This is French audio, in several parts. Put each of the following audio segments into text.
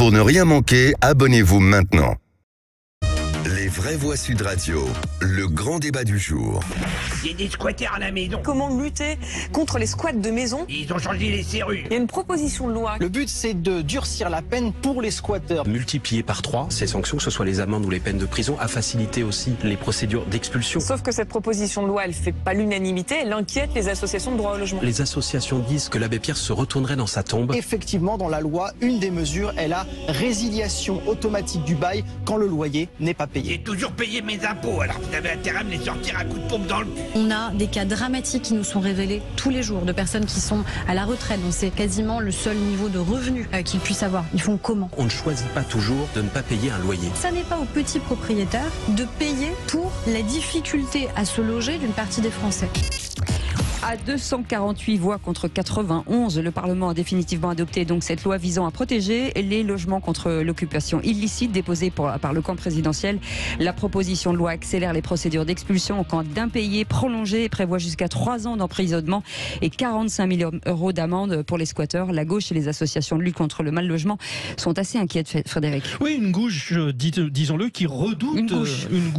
Pour ne rien manquer, abonnez-vous maintenant. Les vraies voix Sud Radio, le grand débat du jour. Il y a des squatters à la maison. Comment lutter contre les squats de maison? Ils ont changé les serrures. Il y a une proposition de loi. Le but, c'est de durcir la peine pour les squatteurs. Multiplier par 3 ces sanctions, que ce soit les amendes ou les peines de prison, à faciliter aussi les procédures d'expulsion. Sauf que cette proposition de loi, elle fait pas l'unanimité, elle inquiète les associations de droit au logement. Les associations disent que l'abbé Pierre se retournerait dans sa tombe. Effectivement, dans la loi, une des mesures est la résiliation automatique du bail quand le loyer n'est pas payé. J'ai toujours payé mes impôts, alors vous avez intérêt à me les sortir à coups de pompe dans le cul. On a des cas dramatiques qui nous sont révélés tous les jours de personnes qui sont à la retraite, donc c'est quasiment le seul niveau de revenu qu'ils puissent avoir. Ils font comment? On ne choisit pas toujours de ne pas payer un loyer. Ça n'est pas aux petits propriétaires de payer pour la difficulté à se loger d'une partie des Français. À 248 voix contre 91, le Parlement a définitivement adopté donc cette loi visant à protéger les logements contre l'occupation illicite déposée par le camp présidentiel. La proposition de loi accélère les procédures d'expulsion en cas d'impayés prolongés et prévoit jusqu'à 3 ans d'emprisonnement et 45 000 € d'amende pour les squatteurs. La gauche et les associations de lutte contre le mal logement sont assez inquiètes, Frédéric. Oui, une gauche, disons-le, qui redoute une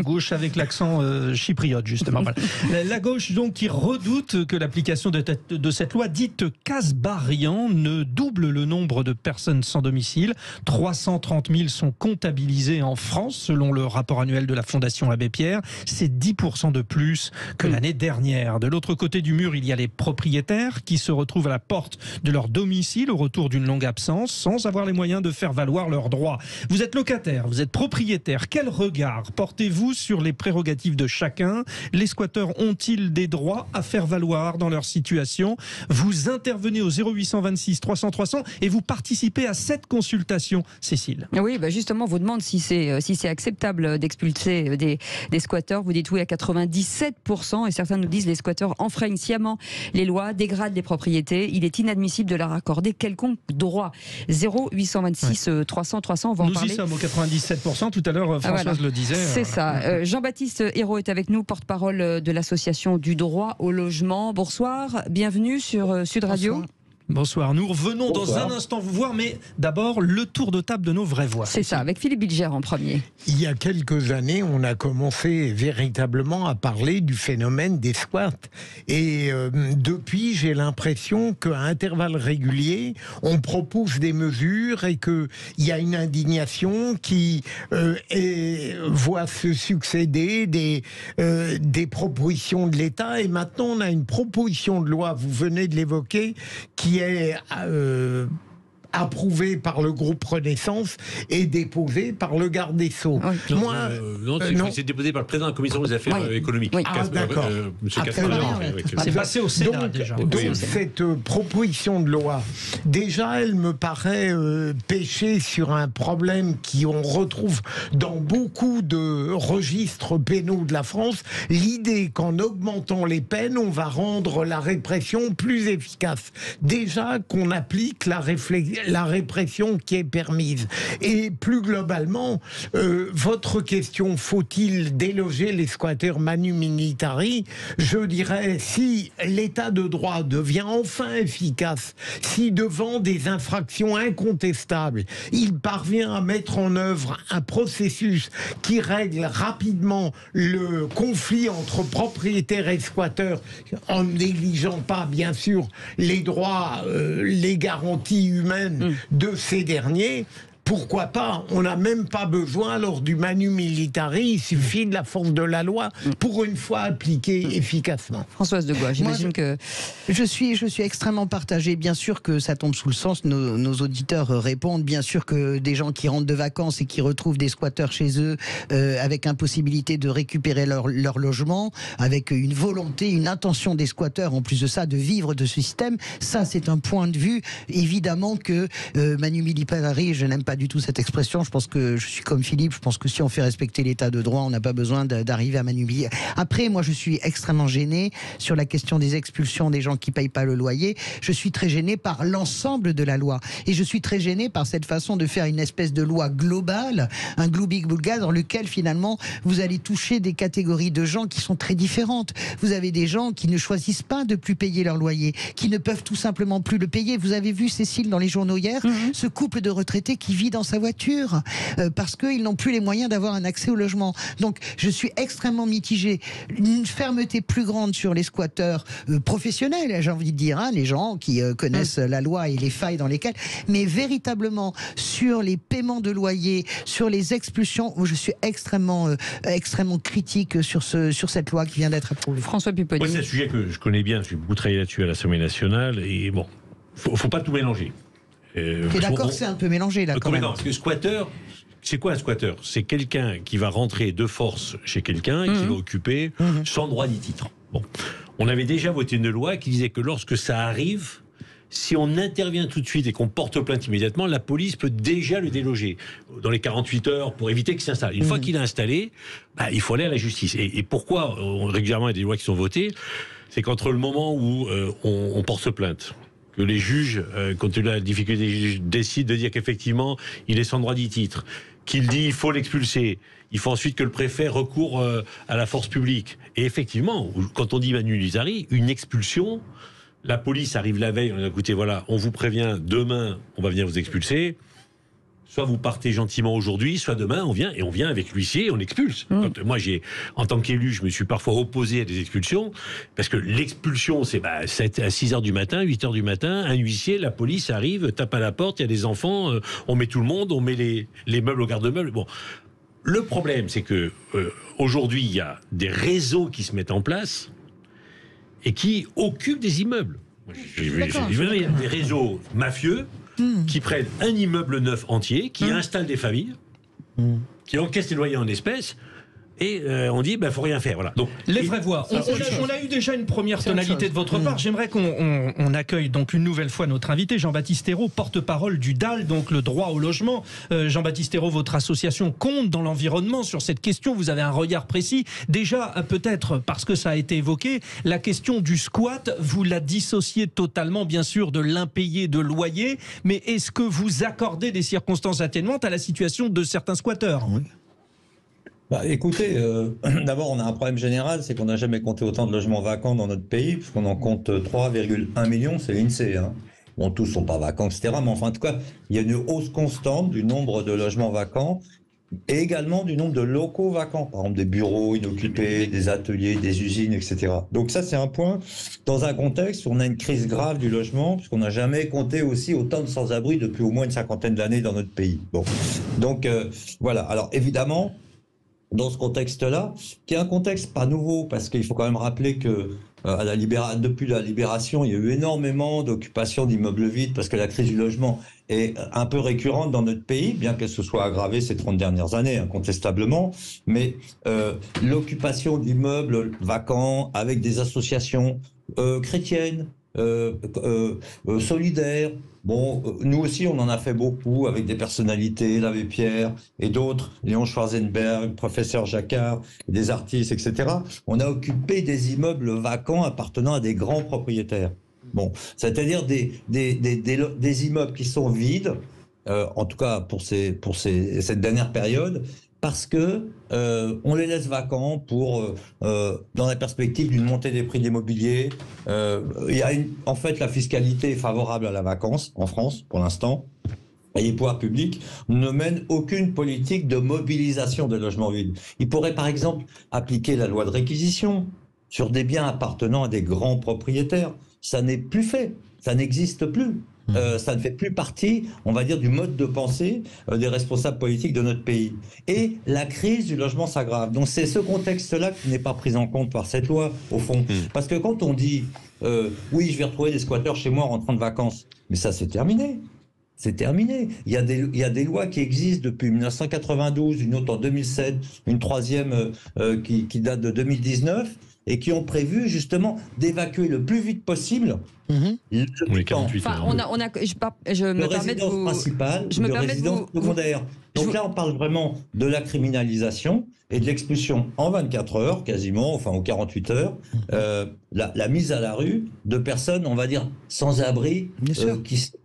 gauche avec l'accent chypriote justement. Voilà. La gauche donc qui redoute que l'application de cette loi dite Kasbarian ne double le nombre de personnes sans domicile. 330 000 sont comptabilisées en France selon le rapport annuel de la Fondation Abbé Pierre. C'est 10% de plus que l'année dernière. De l'autre côté du mur, il y a les propriétaires qui se retrouvent à la porte de leur domicile au retour d'une longue absence sans avoir les moyens de faire valoir leurs droits. Vous êtes locataire, vous êtes propriétaire. Quel regard portez-vous sur les prérogatives de chacun? Les squatteurs ont-ils des droits à faire valoir dans leur situation? Vous intervenez au 0826 300 300 et vous participez à cette consultation, Cécile. Oui, justement, on vous demande si c'est acceptable d'expulser des squatteurs. Vous dites oui à 97% et certains nous disent les squatteurs enfreignent sciemment les lois, dégradent les propriétés. Il est inadmissible de leur accorder quelconque droit. 0826 300 300, on va en parler. Nous y sommes au 97%. Tout à l'heure, Françoise le disait. C'est ça. Jean-Baptiste Hérault est avec nous, porte-parole de l'association du droit au logement. Bonsoir, bienvenue sur Sud Radio. Bonsoir. Bonsoir, nous revenons dans un instant vous voir, mais d'abord le tour de table de nos vraies voix. C'est ça, avec Philippe Bilger en premier. Il y a quelques années, on a commencé véritablement à parler du phénomène des squats. Et depuis, j'ai l'impression qu'à intervalles réguliers, on propose des mesures et qu'il y a une indignation qui voit se succéder des propositions de l'État. Et maintenant, on a une proposition de loi, vous venez de l'évoquer, qui est approuvé par le groupe Renaissance et déposé par le garde des Sceaux. Oui. Non, c'est déposé par le président de la commission des affaires économiques. Oui. D'accord. Monsieur Castaldi. C'est passé au Sénat déjà. Donc cette proposition de loi, déjà, elle me paraît pêcher sur un problème qu'on retrouve dans beaucoup de registres pénaux de la France, l'idée qu'en augmentant les peines, on va rendre la répression plus efficace. Déjà qu'on applique la répression qui est permise. Et plus globalement, votre question, faut-il déloger les squatteurs manu militari? Je dirais, si l'état de droit devient enfin efficace, si devant des infractions incontestables, il parvient à mettre en œuvre un processus qui règle rapidement le conflit entre propriétaires et squatteurs, en négligeant pas, bien sûr, les droits, les garanties humaines de ces derniers, pourquoi pas? On n'a même pas besoin, lors du manu militari, il suffit de la force de la loi pour une fois appliquée efficacement. Françoise Degois, j'imagine que... Je suis extrêmement partagée. Bien sûr que ça tombe sous le sens, nos auditeurs répondent. Bien sûr que des gens qui rentrent de vacances et qui retrouvent des squatteurs chez eux, avec impossibilité de récupérer leur logement, avec une volonté, une intention des squatteurs, en plus de ça, de vivre de ce système, ça c'est un point de vue. Évidemment que manu militari, je n'aime pas du tout cette expression. Je pense que je suis comme Philippe. Je pense que si on fait respecter l'état de droit, on n'a pas besoin d'arriver à manipuler. Après, moi, je suis extrêmement gêné sur la question des expulsions des gens qui payent pas le loyer. Je suis très gêné par l'ensemble de la loi. Et je suis très gêné par cette façon de faire une espèce de loi globale, un gloobie-boulga dans lequel finalement vous allez toucher des catégories de gens qui sont très différentes. Vous avez des gens qui ne choisissent pas de plus payer leur loyer, qui ne peuvent tout simplement plus le payer. Vous avez vu, Cécile, dans les journaux hier, ce couple de retraités qui vit dans sa voiture parce qu'ils n'ont plus les moyens d'avoir un accès au logement. Donc je suis extrêmement mitigée. Une fermeté plus grande sur les squatteurs professionnels, j'ai envie de dire, hein, les gens qui connaissent la loi et les failles dans lesquelles, mais véritablement sur les paiements de loyer, sur les expulsions, où je suis extrêmement critique sur cette loi qui vient d'être approuvée. François Pupponi. Moi, c'est un sujet que je connais bien, j'ai beaucoup travaillé là-dessus à l'Assemblée nationale, et bon, faut pas tout mélanger. T'es d'accord, c'est un peu mélangé là quand même. Parce que squatter, c'est quoi un squatter? C'est quelqu'un qui va rentrer de force chez quelqu'un et qui va occuper sans droit ni titre. Bon. On avait déjà voté une loi qui disait que lorsque ça arrive, si on intervient tout de suite et qu'on porte plainte immédiatement, la police peut déjà le déloger dans les 48 heures pour éviter qu'il s'installe. Une fois qu'il est installé, il faut aller à la justice. Et pourquoi régulièrement il y a des lois qui sont votées? C'est qu'entre le moment où on porte plainte, que les juges, compte tenu de la difficulté, décident de dire qu'effectivement il est sans droit ni titre, qu'il dit il faut l'expulser, il faut ensuite que le préfet recourt à la force publique. Et effectivement, quand on dit Manu Lizari, une expulsion, la police arrive la veille, on dit écoutez, voilà, on vous prévient, demain on va venir vous expulser. Soit vous partez gentiment aujourd'hui, soit demain on vient avec l'huissier et on expulse. Moi, en tant qu'élu, je me suis parfois opposé à des expulsions parce que l'expulsion, c'est à 6 h du matin, 8 h du matin, un huissier, la police arrive, tape à la porte, il y a des enfants, on met tout le monde, on met les meubles au garde-meubles. Bon, le problème, c'est que aujourd'hui, il y a des réseaux qui se mettent en place et qui occupent des immeubles. Il y a des réseaux mafieux qui prennent un immeuble neuf entier, qui installent des familles, qui encaissent les loyers en espèces, et on dit, faut rien faire. Voilà. Donc, les vraies voix. On a eu déjà une première tonalité de votre part. J'aimerais qu'on accueille donc une nouvelle fois notre invité, Jean-Baptiste Ayrault, porte-parole du DAL, donc le droit au logement. Jean-Baptiste Ayrault, votre association compte dans l'environnement sur cette question. Vous avez un regard précis. Déjà, peut-être, parce que ça a été évoqué, la question du squat, vous la dissociez totalement, bien sûr, de l'impayé de loyer. Mais est-ce que vous accordez des circonstances atténuantes à la situation de certains squatteurs? Écoutez, d'abord on a un problème général, c'est qu'on n'a jamais compté autant de logements vacants dans notre pays, puisqu'on en compte 3,1 millions, c'est l'INSEE. Bon, tous ne sont pas vacants, etc. Mais enfin, en tout cas, il y a une hausse constante du nombre de logements vacants et également du nombre de locaux vacants, par exemple des bureaux inoccupés, des ateliers, des usines, etc. Donc ça, c'est un point dans un contexte où on a une crise grave du logement, puisqu'on n'a jamais compté aussi autant de sans-abri depuis au moins une cinquantaine d'années dans notre pays. Bon, donc voilà. Alors évidemment, dans ce contexte-là, qui est un contexte pas nouveau, parce qu'il faut quand même rappeler que depuis la Libération, il y a eu énormément d'occupations d'immeubles vides, parce que la crise du logement est un peu récurrente dans notre pays, bien qu'elle se soit aggravée ces 30 dernières années, incontestablement. Mais l'occupation d'immeubles vacants avec des associations chrétiennes, solidaires. Bon, nous aussi, on en a fait beaucoup avec des personnalités, l'abbé Pierre et d'autres, Léon Schwarzenberg, professeur Jacquard, des artistes, etc. On a occupé des immeubles vacants appartenant à des grands propriétaires. Bon, c'est-à-dire des immeubles qui sont vides, en tout cas pour cette dernière période, parce que on les laisse vacants dans la perspective d'une montée des prix de l'immobilier. En fait, la fiscalité est favorable à la vacance en France pour l'instant. Et les pouvoirs publics ne mènent aucune politique de mobilisation de logements vides. Ils pourraient par exemple appliquer la loi de réquisition sur des biens appartenant à des grands propriétaires. Ça n'est plus fait, ça n'existe plus. Ça ne fait plus partie, on va dire, du mode de pensée des responsables politiques de notre pays. Et la crise du logement s'aggrave. Donc c'est ce contexte-là qui n'est pas pris en compte par cette loi, au fond. Parce que quand on dit oui, je vais retrouver des squatteurs chez moi en rentrant de vacances, mais ça c'est terminé. C'est terminé. Il y a des lois qui existent depuis 1992, une autre en 2007, une troisième qui date de 2019. et qui ont prévu justement d'évacuer le plus vite possible les 48 heures. Je de me permets résidence principale, de résidence secondaire. Donc là, on parle vraiment de la criminalisation et de l'expulsion en 24 heures, quasiment, enfin en 48 heures, la mise à la rue de personnes, on va dire, sans abri,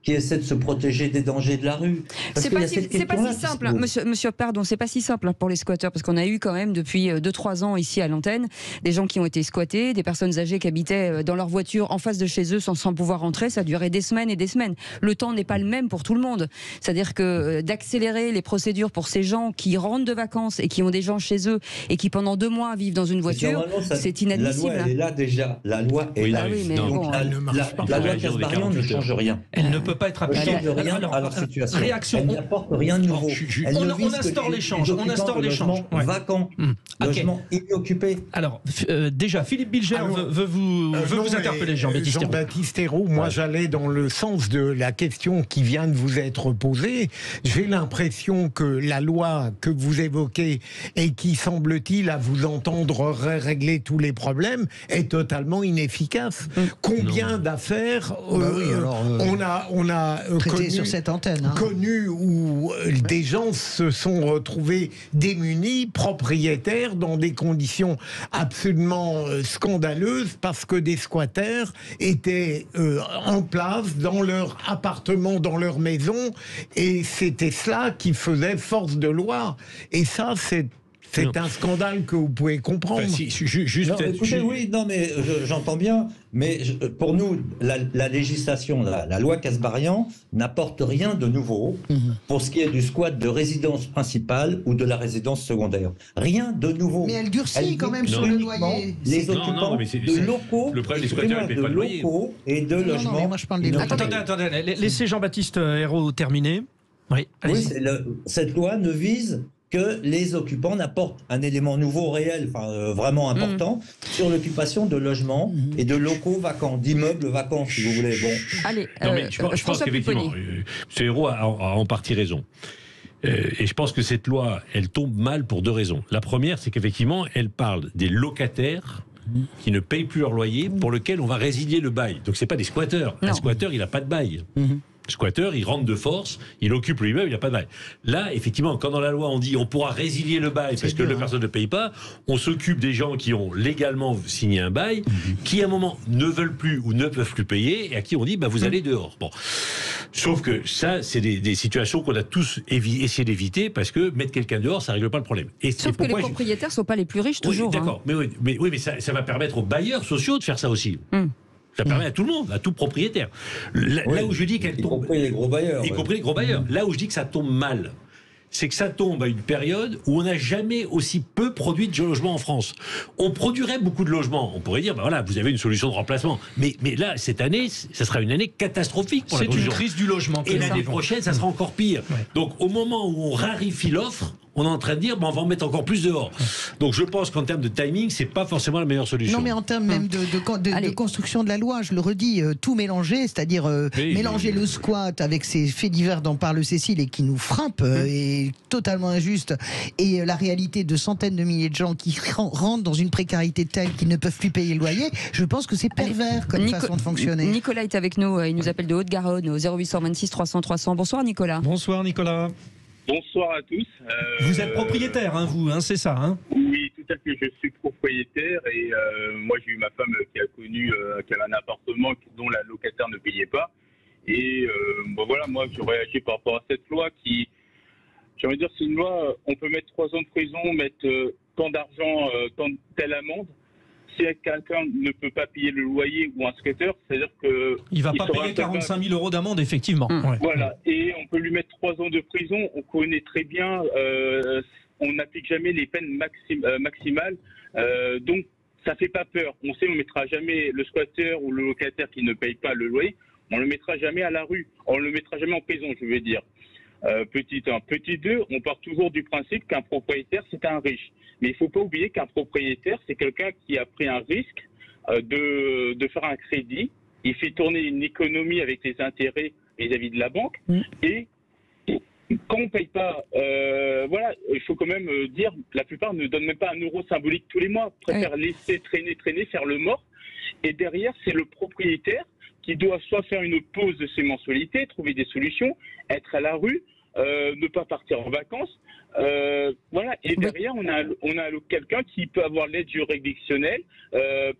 qui essaient de se protéger des dangers de la rue. C'est pas si simple, hein, monsieur, pardon, c'est pas si simple hein, pour les squatteurs, parce qu'on a eu quand même depuis 2-3 ans ici à l'antenne, des gens qui ont été squattés, des personnes âgées qui habitaient dans leur voiture en face de chez eux sans pouvoir rentrer, ça a duré des semaines et des semaines. Le temps n'est pas le même pour tout le monde. C'est-à-dire que d'accélérer les procédures pour ces gens qui rentrent de vacances et qui ont des gens chez eux et qui pendant 2 mois vivent dans une voiture, c'est inadmissible. La loi, elle est là déjà. La loi est là. Oui, mais donc, bon, la loi Kasbarian ne change rien. Elle ne peut pas être appliquée. Elle ne change rien à leur situation. Réaction. Elle n'apporte rien de nouveau. On instaure l'échange. On instaure l'échange. Vacant. Logement inoccupé. Alors, déjà, Philippe Bilger veut vous interpeller, Jean-Baptiste Ayrault, moi j'allais dans le sens de la question qui vient de vous être posée. J'ai l'impression que la loi que vous évoquez et qui, semble-t-il, à vous entendre régler tous les problèmes, est totalement inefficace. Combien d'affaires on a traité sur cette antenne, connu où des gens se sont retrouvés démunis, propriétaires, dans des conditions absolument scandaleuses, parce que des squatteurs étaient en place dans leur appartement, dans leur maison, et c'était cela qui faisait force de loi. Et ça, c'est un scandale que vous pouvez comprendre. J'entends bien, mais pour nous, la législation, la loi Kasbarian n'apporte rien de nouveau pour ce qui est du squat de résidence principale ou de la résidence secondaire. Rien de nouveau. Mais elle durcit quand même sur le loyer. Les occupants de locaux, le problème des squatteurs, de locaux et de logements. Non, moi je parle des Attendez, laissez Jean-Baptiste Ayrault terminer. Oui, cette loi ne vise que les occupants n'apportent un élément nouveau, réel, vraiment important, sur l'occupation de logements et de locaux vacants, d'immeubles vacants, si vous voulez. Bon. Allez, je pense qu'effectivement, M. Ayrault a en partie raison. Et je pense que cette loi, elle tombe mal pour 2 raisons. La première, c'est qu'effectivement, elle parle des locataires qui ne payent plus leur loyer, pour lequel on va résilier le bail. Donc c'est pas des squatteurs. Un squatteur, il n'a pas de bail. Squatter, il rentre de force, il occupe l'immeuble, il n'y a pas de bail. Là, effectivement, quand dans la loi on dit on pourra résilier le bail parce que la personne ne paye pas, on s'occupe des gens qui ont légalement signé un bail, qui à un moment ne veulent plus ou ne peuvent plus payer, et à qui on dit vous allez dehors. Bon. Sauf que ça, c'est des situations qu'on a tous essayé d'éviter, parce que mettre quelqu'un dehors, ça ne règle pas le problème. Sauf que les propriétaires ne sont pas les plus riches toujours. D'accord, mais ça va permettre aux bailleurs sociaux de faire ça aussi. Ça permet à tout le monde, à tout propriétaire. Là où je dis qu'elle tombe... Y compris les gros bailleurs. Y compris les gros bailleurs. Là où je dis que ça tombe mal, c'est que ça tombe à une période où on n'a jamais aussi peu produit de logements en France. On produirait beaucoup de logements. On pourrait dire, vous avez une solution de remplacement. Mais là, cette année, ça sera une année catastrophique pour la construction. C'est une crise du logement. Et l'année prochaine, ça sera encore pire. Donc, au moment où on raréfie l'offre, on est en train de dire, on va en mettre encore plus dehors. Donc je pense qu'en termes de timing, c'est pas forcément la meilleure solution. Non, mais en termes même de construction de la loi, je le redis, tout mélanger, c'est-à-dire mélanger le squat avec ces faits divers dont parle Cécile et qui nous frappent, est totalement injuste, et la réalité de centaines de milliers de gens qui rentrent dans une précarité telle qu'ils ne peuvent plus payer le loyer, je pense que c'est pervers comme façon de fonctionner. Nicolas est avec nous, il nous appelle de Haute-Garonne au 0826 300 300. Bonsoir Nicolas. Bonsoir Nicolas. Bonsoir à tous. Vous êtes propriétaire, vous, c'est ça Oui, tout à fait. Je suis propriétaire et moi j'ai eu ma femme qui a connu qu'elle a un appartement dont la locataire ne payait pas. Et moi je réagis par rapport à cette loi qui, j'ai envie de dire, c'est une loi, on peut mettre 3 ans de prison, mettre tant d'argent, telle amende. Si quelqu'un ne peut pas payer le loyer ou un squatter, c'est-à-dire que... Il ne va pas payer 45 000 € d'amende, effectivement. Voilà, et on peut lui mettre 3 ans de prison. On connaît très bien, on n'applique jamais les peines maximales, donc ça fait pas peur. On sait, on ne mettra jamais le squatter ou le locataire qui ne paye pas le loyer, on ne le mettra jamais à la rue, on ne le mettra jamais en prison, je veux dire. Petit 1. Petit 2, on part toujours du principe qu'un propriétaire, c'est un riche. Mais il ne faut pas oublier qu'un propriétaire, c'est quelqu'un qui a pris un risque de faire un crédit. Il fait tourner une économie avec les intérêts vis-à-vis de la banque. Et quand on paye pas, voilà, il faut quand même dire, la plupart ne donnent même pas 1 euro symbolique tous les mois, préfèrent laisser traîner, faire le mort. Et derrière, c'est le propriétaire qui doit soit faire une pause de ses mensualités, trouver des solutions, être à la rue, ne pas partir en vacances. Voilà. Et derrière, on a quelqu'un qui peut avoir l'aide juridictionnelle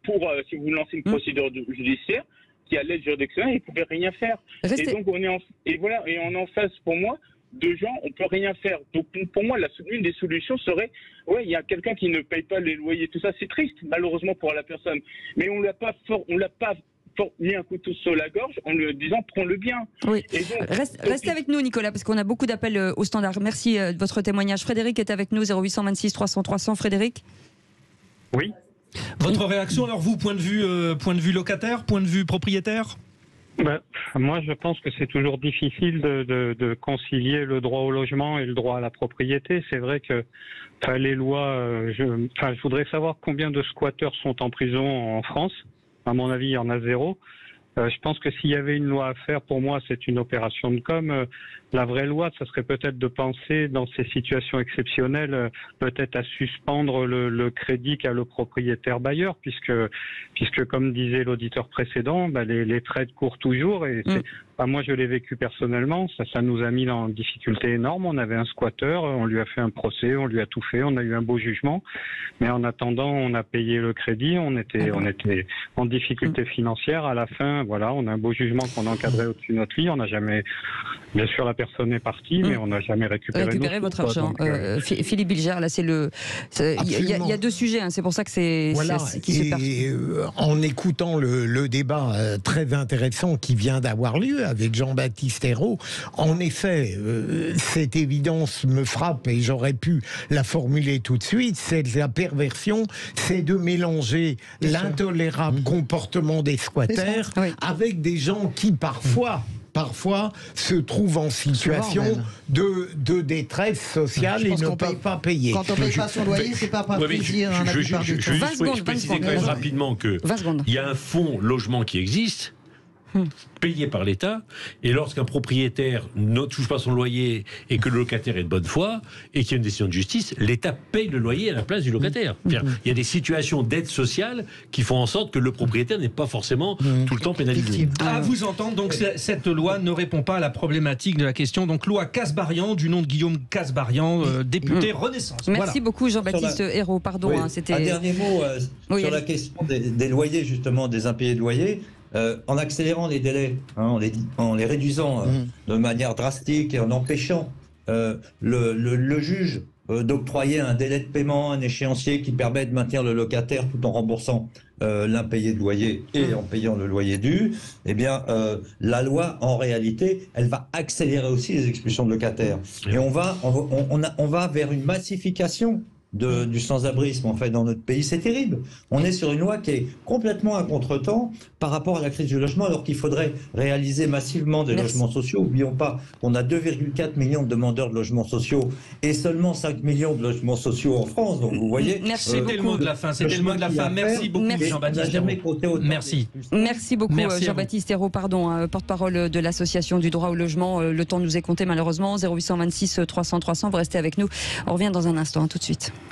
pour, si vous lancez une procédure judiciaire, qui a l'aide juridictionnelle, il ne pouvait rien faire. Et donc, on est en face, pour moi, de gens, on ne peut rien faire. Donc, pour moi, une des solutions serait, il y a quelqu'un qui ne paye pas les loyers, tout ça, c'est triste, malheureusement, pour la personne. Mais on l'a pas mis un couteau sur la gorge en lui disant prends le bien. Oui. Restez avec nous, Nicolas, parce qu'on a beaucoup d'appels au standard. Merci de votre témoignage. Frédéric est avec nous, 0826 300 300. Frédéric ? Oui. Votre réaction, alors vous, point de vue locataire, point de vue propriétaire ? Moi, je pense que c'est toujours difficile de concilier le droit au logement et le droit à la propriété. C'est vrai que les lois... je voudrais savoir combien de squatteurs sont en prison en France. À mon avis, il y en a 0. Je pense que s'il y avait une loi à faire, pour moi, c'est une opération de com. La vraie loi, ça serait peut-être de penser, dans ces situations exceptionnelles, peut-être à suspendre le crédit qu'a le propriétaire bailleur, puisque comme disait l'auditeur précédent, les trades courent toujours. Et moi, je l'ai vécu personnellement. Ça nous a mis dans une difficulté énorme. On avait un squatteur, on lui a fait un procès, on lui a tout fait, on a eu un beau jugement. Mais en attendant, on a payé le crédit, on était en difficulté financière. À la fin, voilà, on a un beau jugement qu'on a encadré au-dessus de notre lit. On n'a jamais, bien sûr, la personne est partie, mais on n'a jamais récupéré votre argent. Philippe Bilger, là, il y a 2 sujets. Hein, c'est pour ça que c'est qui se perd. En écoutant le débat très intéressant qui vient d'avoir lieu avec Jean-Baptiste Ayrault, en effet, cette évidence me frappe et j'aurais pu la formuler tout de suite. C'est la perversion, c'est de mélanger l'intolérable comportement des squatteurs avec des gens qui parfois se trouvent en situation de détresse sociale et ne peuvent pas payer. Quand on ne paye pas son loyer, c'est pas par plaisir. Je préciser quand même rapidement qu'il y a un fonds logement qui existe, payé par l'État, et lorsqu'un propriétaire ne touche pas son loyer et que le locataire est de bonne foi et qu'il y a une décision de justice, l'État paye le loyer à la place du locataire. Il y a des situations d'aide sociale qui font en sorte que le propriétaire n'est pas forcément tout le temps pénalisé. À vous entendre, donc cette loi ne répond pas à la problématique de la question. Donc loi Kasbarian, du nom de Guillaume Kasbarian, député Renaissance. Merci beaucoup Jean-Baptiste Ayrault. Pardon, c'était... Un dernier mot sur la question des loyers, justement, des impayés de loyers. En accélérant les délais, en les réduisant de manière drastique et en empêchant le juge d'octroyer un délai de paiement, un échéancier qui permet de maintenir le locataire tout en remboursant l'impayé de loyer et en payant le loyer dû, eh bien, la loi, en réalité, elle va accélérer aussi les expulsions de locataires. Et on va vers une massification du sans-abrisme en fait dans notre pays. C'est terrible. On est sur une loi qui est complètement à contre-temps par rapport à la crise du logement, alors qu'il faudrait réaliser massivement des logements sociaux. N'oublions pas qu'on a 2,4 millions de demandeurs de logements sociaux et seulement 5 millions de logements sociaux en France. Donc vous voyez. Merci beaucoup. C'était le mot de la fin. C'était le mot de la fin. Merci beaucoup, Jean-Baptiste Ayrault. Merci. Merci beaucoup, Jean-Baptiste Ayrault, porte-parole de l'association du droit au logement. Le temps nous est compté malheureusement. 0826 300 300. Vous restez avec nous. On revient dans un instant. Tout de suite.